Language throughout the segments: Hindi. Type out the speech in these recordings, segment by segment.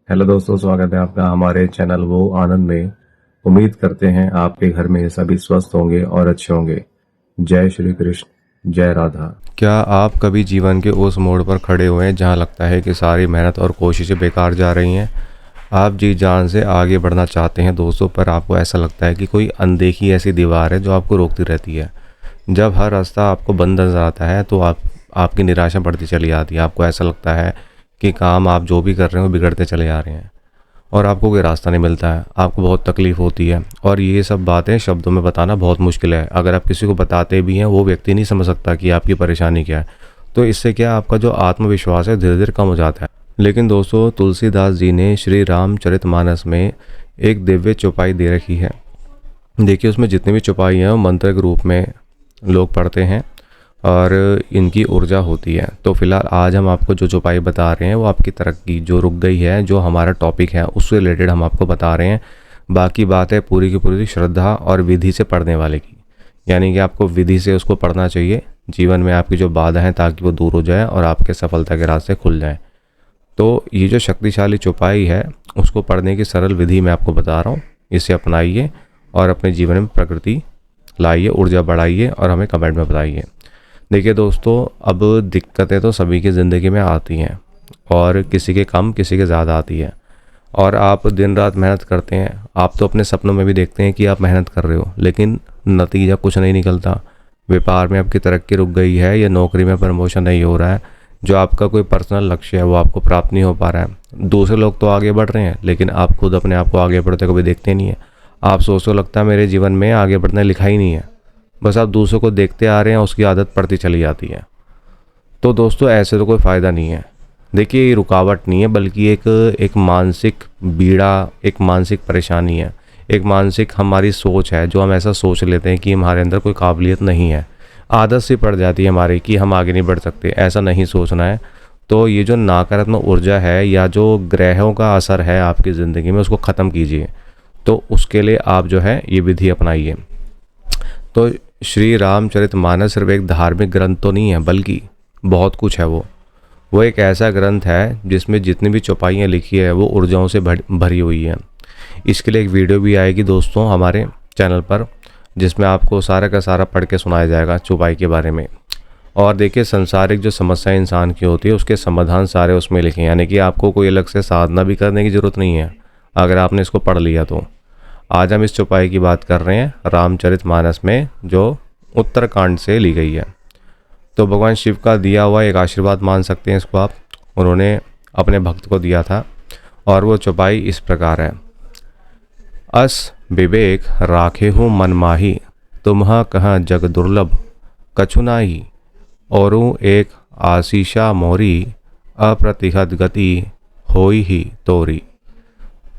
हेलो दोस्तों, स्वागत है आपका हमारे चैनल वो आनंद में। उम्मीद करते हैं आपके घर में सभी स्वस्थ होंगे और अच्छे होंगे। जय श्री कृष्ण, जय राधा। क्या आप कभी जीवन के उस मोड़ पर खड़े हुए हैं जहां लगता है कि सारी मेहनत और कोशिशें बेकार जा रही हैं? आप जी जान से आगे बढ़ना चाहते हैं दोस्तों, पर आपको ऐसा लगता है कि कोई अनदेखी ऐसी दीवार है जो आपको रोकती रहती है। जब हर रास्ता आपको बंद नजर आता है तो आपकी निराशा बढ़ती चली आती है। आपको ऐसा लगता है कि काम आप जो भी कर रहे हैं वो बिगड़ते चले आ रहे हैं और आपको कोई रास्ता नहीं मिलता है। आपको बहुत तकलीफ होती है और ये सब बातें शब्दों में बताना बहुत मुश्किल है। अगर आप किसी को बताते भी हैं वो व्यक्ति नहीं समझ सकता कि आपकी परेशानी क्या है। तो इससे क्या आपका जो आत्मविश्वास है धीरे धीरे कम हो जाता है। लेकिन दोस्तों, तुलसीदास जी ने श्री रामचरितमानस में एक दिव्य चौपाई दे रखी है। देखिए, उसमें जितनी भी चौपाई हैं वो मंत्र के रूप में लोग पढ़ते हैं और इनकी ऊर्जा होती है। तो फिलहाल आज हम आपको जो चौपाई बता रहे हैं वो आपकी तरक्की जो रुक गई है, जो हमारा टॉपिक है उससे रिलेटेड हम आपको बता रहे हैं। बाकी बात है पूरी की पूरी श्रद्धा और विधि से पढ़ने वाले की, यानी कि आपको विधि से उसको पढ़ना चाहिए जीवन में आपकी जो बाधा है, ताकि वो दूर हो जाए और आपके सफलता के रास्ते खुल जाएँ। तो ये जो शक्तिशाली चौपाई है उसको पढ़ने की सरल विधि मैं आपको बता रहा हूँ। इसे अपनाइए और अपने जीवन में प्रकृति लाइए, ऊर्जा बढ़ाइए और हमें कमेंट में बताइए। देखिए दोस्तों, अब दिक्कतें तो सभी की ज़िंदगी में आती हैं और किसी के कम किसी के ज़्यादा आती है। और आप दिन रात मेहनत करते हैं, आप तो अपने सपनों में भी देखते हैं कि आप मेहनत कर रहे हो, लेकिन नतीजा कुछ नहीं निकलता। व्यापार में आपकी तरक्की रुक गई है या नौकरी में प्रमोशन नहीं हो रहा है, जो आपका कोई पर्सनल लक्ष्य है वो आपको प्राप्त नहीं हो पा रहा है। दूसरे लोग तो आगे बढ़ रहे हैं लेकिन आप खुद अपने आप को आगे बढ़ते कभी देखते नहीं है। आप सोचो लगता है मेरे जीवन में आगे बढ़ने लिखा ही नहीं है, बस आप दूसरों को देखते आ रहे हैं, उसकी आदत पड़ती चली जाती है। तो दोस्तों, ऐसे तो कोई फ़ायदा नहीं है। देखिए, ये रुकावट नहीं है बल्कि एक मानसिक बीड़ा, एक मानसिक परेशानी है, एक मानसिक हमारी सोच है जो हम ऐसा सोच लेते हैं कि हमारे अंदर कोई काबिलियत नहीं है। आदत सी पड़ जाती है हमारी कि हम आगे नहीं बढ़ सकते, ऐसा नहीं सोचना है। तो ये जो नकारात्मक ऊर्जा है या जो ग्रहों का असर है आपकी ज़िंदगी में, उसको ख़त्म कीजिए। तो उसके लिए आप जो है ये विधि अपनाइए। तो श्री रामचरितमानस सिर्फ एक धार्मिक ग्रंथ तो नहीं है बल्कि बहुत कुछ है। वो एक ऐसा ग्रंथ है जिसमें जितनी भी चौपाइयाँ लिखी है वो ऊर्जाओं से भरी हुई है। इसके लिए एक वीडियो भी आएगी दोस्तों हमारे चैनल पर, जिसमें आपको सारा का सारा पढ़ के सुनाया जाएगा चौपाई के बारे में। और देखिए, संसारिक जो समस्या इंसान की होती है उसके समाधान सारे उसमें लिखे हैं, यानी कि आपको कोई अलग से साधना भी करने की ज़रूरत नहीं है अगर आपने इसको पढ़ लिया तो। आज हम इस चौपाई की बात कर रहे हैं रामचरितमानस में, जो उत्तरकांड से ली गई है। तो भगवान शिव का दिया हुआ एक आशीर्वाद मान सकते हैं इसको आप। उन्होंने अपने भक्त को दिया था और वो चौपाई इस प्रकार है। अस विवेक राखे हूँ मन माही, तुम्हा कहाँ जग दुर्लभ कछु नाही, औरू एक आशीषा मोरी, अप्रतिहत गति होई ही तोरी।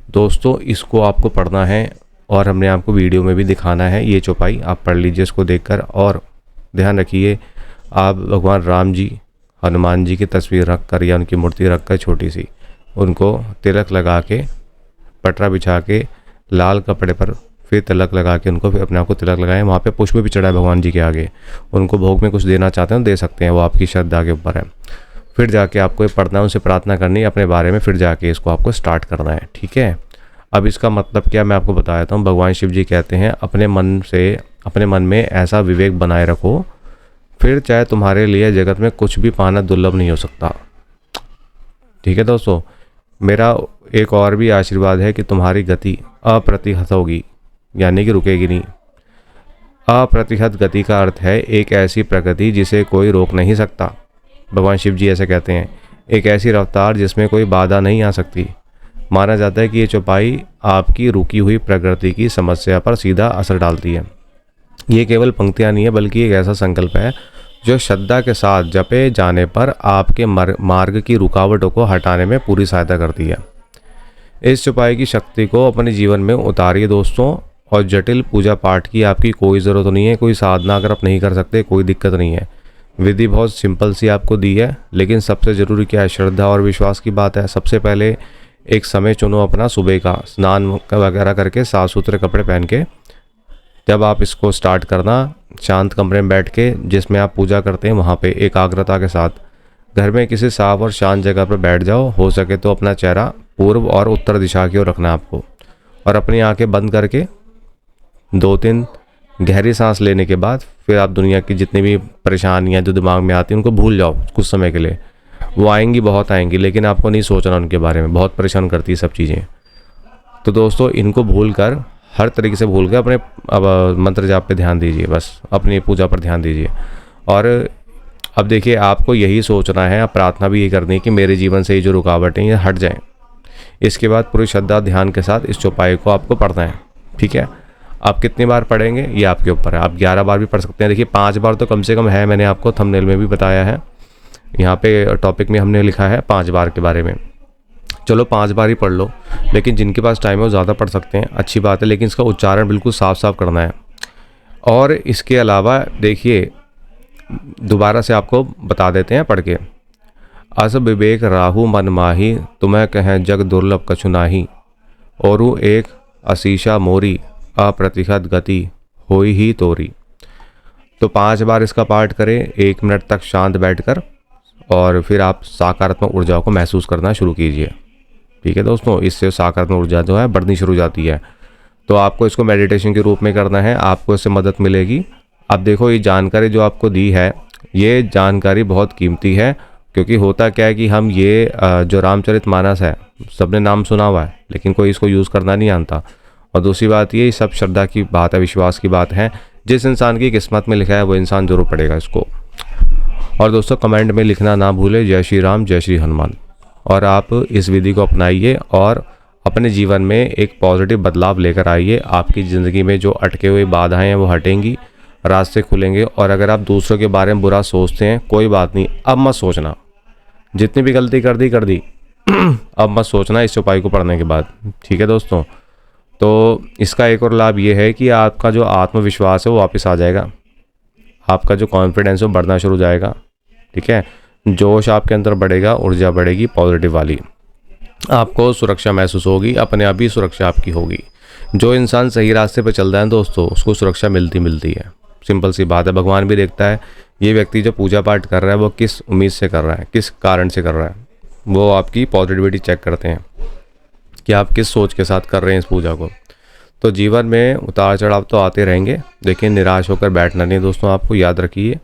दोस्तों, इसको आपको पढ़ना है और हमने आपको वीडियो में भी दिखाना है। ये चौपाई आप पढ़ लीजिए इसको देखकर। और ध्यान रखिए, आप भगवान राम जी, हनुमान जी की तस्वीर रख कर या उनकी मूर्ति रख कर छोटी सी, उनको तिलक लगा के, पटरा बिछा के, लाल कपड़े पर फिर तिलक लगा के उनको फिर अपने आप को तिलक लगाएं। वहाँ पे पुष्प भी चढ़ाए भगवान जी के आगे। उनको भोग में कुछ देना चाहते हैं दे सकते हैं, वो आपकी श्रद्धा के ऊपर है। फिर जाके आपको ये पढ़ना है, उनसे प्रार्थना करनी है अपने बारे में, फिर जाके इसको आपको स्टार्ट करना है, ठीक है। अब इसका मतलब क्या मैं आपको बता देता हूँ। भगवान शिव जी कहते हैं अपने मन में ऐसा विवेक बनाए रखो, फिर चाहे तुम्हारे लिए जगत में कुछ भी पाना दुर्लभ नहीं हो सकता। ठीक है दोस्तों, मेरा एक और भी आशीर्वाद है कि तुम्हारी गति अप्रतिहत होगी, यानी कि रुकेगी नहीं। अप्रतिहत गति का अर्थ है एक ऐसी प्रगति जिसे कोई रोक नहीं सकता। भगवान शिव जी ऐसे कहते हैं, एक ऐसी रफ्तार जिसमें कोई बाधा नहीं आ सकती। माना जाता है कि ये चौपाई आपकी रुकी हुई प्रगति की समस्या पर सीधा असर डालती है। ये केवल पंक्तियाँ नहीं है बल्कि एक ऐसा संकल्प है जो श्रद्धा के साथ जपे जाने पर आपके मार्ग की रुकावटों को हटाने में पूरी सहायता करती है। इस चौपाई की शक्ति को अपने जीवन में उतारिए दोस्तों। और जटिल पूजा पाठ की आपकी कोई ज़रूरत नहीं है, कोई साधना अगर आप नहीं कर सकते कोई दिक्कत नहीं है। विधि बहुत सिंपल सी आपको दी है, लेकिन सबसे ज़रूरी क्या है, श्रद्धा और विश्वास की बात है। सबसे पहले एक समय चुनो अपना, सुबह का स्नान वगैरह करके साफ सुथरे कपड़े पहन के जब आप इसको स्टार्ट करना, शांत कमरे में बैठ के जिसमें आप पूजा करते हैं वहाँ पे एकाग्रता के साथ घर में किसी साफ और शांत जगह पर बैठ जाओ। हो सके तो अपना चेहरा पूर्व और उत्तर दिशा की ओर रखना है आपको। और अपनी आंखें बंद करके 2-3 गहरी सांस लेने के बाद फिर आप दुनिया की जितनी भी परेशानियां जो दिमाग में आती हैं उनको भूल जाओ कुछ समय के लिए। वो आएंगी, बहुत आएंगी, लेकिन आपको नहीं सोचना उनके बारे में, बहुत परेशान करती है सब चीज़ें। तो दोस्तों इनको भूल कर, हर तरीके से भूल कर अपने अब मंत्र जाप पे ध्यान दीजिए, बस अपनी पूजा पर ध्यान दीजिए। और अब देखिए आपको यही सोचना है, अब प्रार्थना भी ये करनी है कि मेरे जीवन से ये जो रुकावटें ये हट जाएं। इसके बाद पूरी श्रद्धा ध्यान के साथ इस चौपाई को आपको पढ़ना है। ठीक है, आप कितनी बार पढ़ेंगे ये आपके ऊपर है, आप 11 बार भी पढ़ सकते हैं। देखिए 5 बार तो कम से कम है, मैंने आपको थंबनेल में भी बताया है, यहाँ पे टॉपिक में हमने लिखा है 5 बार के बारे में। चलो 5 बार ही पढ़ लो, लेकिन जिनके पास टाइम है वो ज़्यादा पढ़ सकते हैं, अच्छी बात है, लेकिन इसका उच्चारण बिल्कुल साफ साफ करना है। और इसके अलावा देखिए दोबारा से आपको बता देते हैं पढ़ के। अस विवेक राहु मन माही, तुम्हें कहें जग दुर्लभ कछु नाही। औरु एक असीशा मोरी, अप्रतिहत गति होई ही तोरी। तो 5 बार इसका पाठ करें 1 मिनट तक शांत बैठकर, और फिर आप सकारात्मक ऊर्जाओं को महसूस करना शुरू कीजिए। ठीक है दोस्तों, इससे सकारात्मक ऊर्जा जो है बढ़नी शुरू हो जाती है। तो आपको इसको मेडिटेशन के रूप में करना है, आपको इससे मदद मिलेगी। अब देखो ये जानकारी जो आपको दी है, ये जानकारी बहुत कीमती है, क्योंकि होता क्या है कि हम ये जो रामचरितमानस है सबने नाम सुना हुआ है, लेकिन कोई इसको यूज़ करना नहीं जानता। और दूसरी बात ये सब श्रद्धा की बात है, विश्वास की बात है। जिस इंसान की किस्मत में लिखा है वो इंसान जरूर पढ़ेगा इसको। और दोस्तों कमेंट में लिखना ना भूले जय श्री राम जय श्री हनुमान। और आप इस विधि को अपनाइए और अपने जीवन में एक पॉजिटिव बदलाव लेकर आइए। आपकी ज़िंदगी में जो अटके हुए बाधाएं हैं वो हटेंगी, रास्ते खुलेंगे। और अगर आप दूसरों के बारे में बुरा सोचते हैं, कोई बात नहीं, अब मत सोचना, जितनी भी गलती कर दी अब मत सोचना इस उपाय को पढ़ने के बाद। ठीक है दोस्तों, तो इसका एक और लाभ ये है कि आपका जो आत्मविश्वास है वो वापस आ जाएगा, आपका जो कॉन्फिडेंस है वो बढ़ना शुरू हो जाएगा। ठीक है, जोश आपके अंदर बढ़ेगा, ऊर्जा बढ़ेगी पॉजिटिव वाली, आपको सुरक्षा महसूस होगी, अपने आप ही सुरक्षा आपकी होगी। जो इंसान सही रास्ते पर चल रहा है दोस्तों, उसको सुरक्षा मिलती है। सिंपल सी बात है, भगवान भी देखता है ये व्यक्ति जो पूजा पाठ कर रहा है वो किस उम्मीद से कर रहा है, किस कारण से कर रहा है। वो आपकी पॉजिटिविटी चेक करते हैं कि आप किस सोच के साथ कर रहे हैं इस पूजा को। तो जीवन में उतार चढ़ाव तो आते रहेंगे, लेकिन निराश होकर बैठना नहीं दोस्तों। आपको याद रखिए,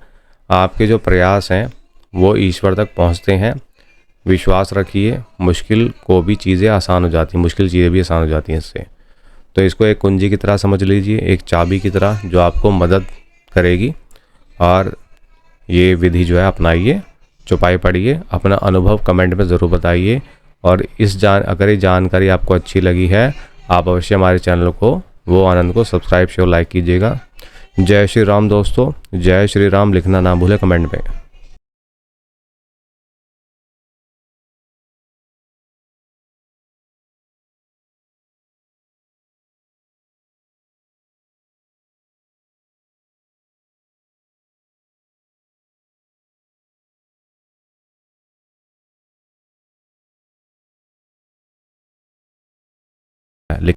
आपके जो प्रयास हैं वो ईश्वर तक पहुंचते हैं। विश्वास रखिए, मुश्किल को भी चीज़ें आसान हो जाती हैं, मुश्किल चीज़ें भी आसान हो जाती हैं इससे। तो इसको एक कुंजी की तरह समझ लीजिए, एक चाबी की तरह जो आपको मदद करेगी। और ये विधि जो है अपनाइए, चौपाई पढ़िए, अपना अनुभव कमेंट में ज़रूर बताइए। और अगर ये जानकारी आपको अच्छी लगी है, आप अवश्य हमारे चैनल को वो आनंद को सब्सक्राइब शेयर लाइक कीजिएगा। जय श्री राम दोस्तों, जय श्री राम लिखना ना भूलें कमेंट में।